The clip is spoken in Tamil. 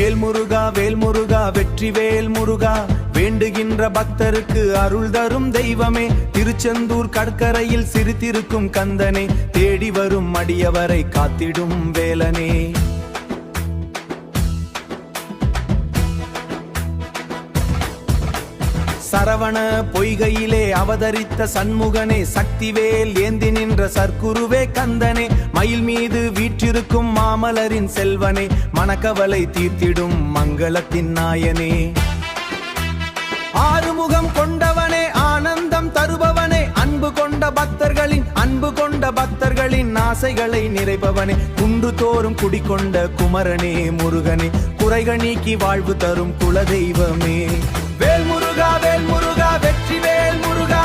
வேல்முருகா வேல்முருகா வெற்றிவேல் முருகா, வேண்டுகின்ற பக்தருக்கு அருள் தரும் தெய்வமே, திருச்செந்தூர் கடற்கரையில் சிரித்திருக்கும் கந்தனே, தேடி வரும் அடியவரை காத்திடும் வேலனே. சரவண பொய்கையிலே அவதரித்த சண்முகனே, சக்திவேல் ஏந்தி நின்ற சர்க்குருவே கந்தனே, மயில் மீது வீற்றிருக்கும் மாமலரின் செல்வனே, மனக்கவலை தீர்த்திடும் மங்களத்தின் நாயனே. ஆறுமுகம் கொண்டவனே, ஆனந்தம் தருபவனே, அன்பு கொண்ட பக்தர்களின் ஆசைகளை நிறைப்பவனே, குன்று தோறும் குடிகொண்ட குமரனே முருகனே, குறைகள் நீக்கி வாழ்வு தரும் குலதெய்வமே. வேல்முருகா வேல்முருகா வெற்றிவேல் முருகா,